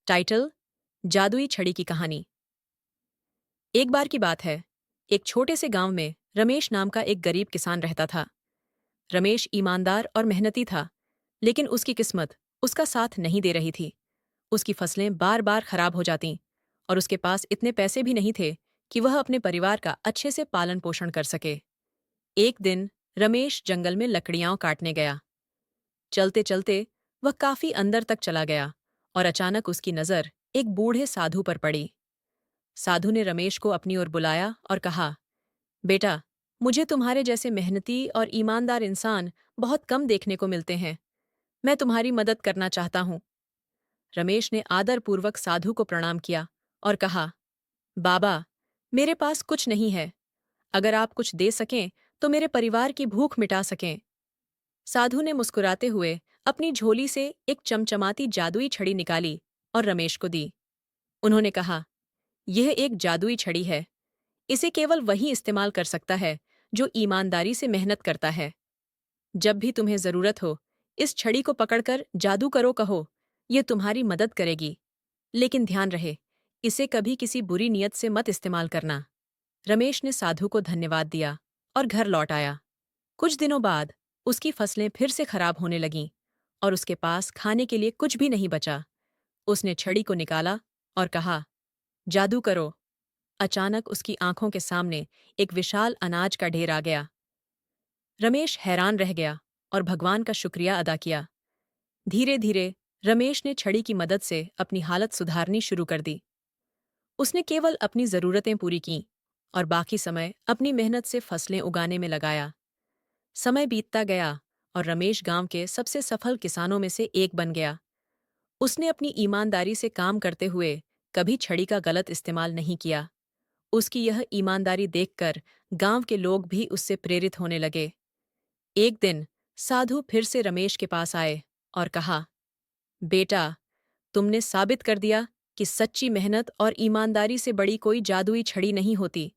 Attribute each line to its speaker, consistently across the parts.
Speaker 1: Title: जादुई छड़ी की कहानी। एक बार की बात है, एक छोटे से गांव में रमेश नाम का एक गरीब किसान रहता था। रमेश ईमानदार और मेहनती था, लेकिन उसकी किस्मत उसका साथ नहीं दे रही थी। उसकी फसलें बार बार खराब हो जातीं और उसके पास इतने पैसे भी नहीं थे कि वह अपने परिवार का अच्छे से पालन पोषण कर सके। एक दिन रमेश जंगल में लकड़ियां काटने गया। चलते चलते वह काफी अंदर तक चला गया और अचानक उसकी नजर एक बूढ़े साधु पर पड़ी। साधु ने रमेश को अपनी ओर बुलाया और कहा, बेटा, मुझे तुम्हारे जैसे मेहनती और ईमानदार इंसान बहुत कम देखने को मिलते हैं। मैं तुम्हारी मदद करना चाहता हूँ। रमेश ने आदरपूर्वक साधु को प्रणाम किया और कहा, बाबा, मेरे पास कुछ नहीं है। अगर आप कुछ दे सकें तो मेरे परिवार की भूख मिटा सकें। साधु ने मुस्कुराते हुए अपनी झोली से एक चमचमाती जादुई छड़ी निकाली और रमेश को दी। उन्होंने कहा, यह एक जादुई छड़ी है। इसे केवल वही इस्तेमाल कर सकता है जो ईमानदारी से मेहनत करता है। जब भी तुम्हें जरूरत हो, इस छड़ी को पकड़कर जादू करो कहो, यह तुम्हारी मदद करेगी। लेकिन ध्यान रहे, इसे कभी किसी बुरी नियत से मत इस्तेमाल करना। रमेश ने साधु को धन्यवाद दिया और घर लौट आया। कुछ दिनों बाद उसकी फसलें फिर से खराब होने लगीं और उसके पास खाने के लिए कुछ भी नहीं बचा। उसने छड़ी को निकाला और कहा, जादू करो। अचानक उसकी आंखों के सामने एक विशाल अनाज का ढेर आ गया। रमेश हैरान रह गया और भगवान का शुक्रिया अदा किया। धीरे धीरे रमेश ने छड़ी की मदद से अपनी हालत सुधारनी शुरू कर दी। उसने केवल अपनी जरूरतें पूरी कीं और बाकी समय अपनी मेहनत से फसलें उगाने में लगाया। समय बीतता गया और रमेश गांव के सबसे सफल किसानों में से एक बन गया। उसने अपनी ईमानदारी से काम करते हुए कभी छड़ी का गलत इस्तेमाल नहीं किया। उसकी यह ईमानदारी देखकर गांव के लोग भी उससे प्रेरित होने लगे। एक दिन साधु फिर से रमेश के पास आए और कहा, बेटा, तुमने साबित कर दिया कि सच्ची मेहनत और ईमानदारी से बड़ी कोई जादुई छड़ी नहीं होती।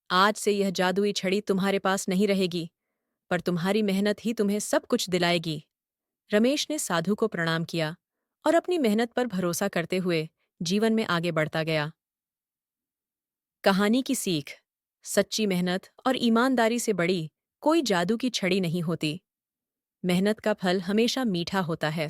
Speaker 1: आज से यह जादुई छड़ी तुम्हारे पास नहीं रहेगी, पर तुम्हारी मेहनत ही तुम्हें सब कुछ दिलाएगी। रमेश ने साधु को प्रणाम किया और अपनी मेहनत पर भरोसा करते हुए जीवन में आगे बढ़ता गया। कहानी की सीख: सच्ची मेहनत और ईमानदारी से बड़ी कोई जादू की छड़ी नहीं होती। मेहनत का फल हमेशा मीठा होता है।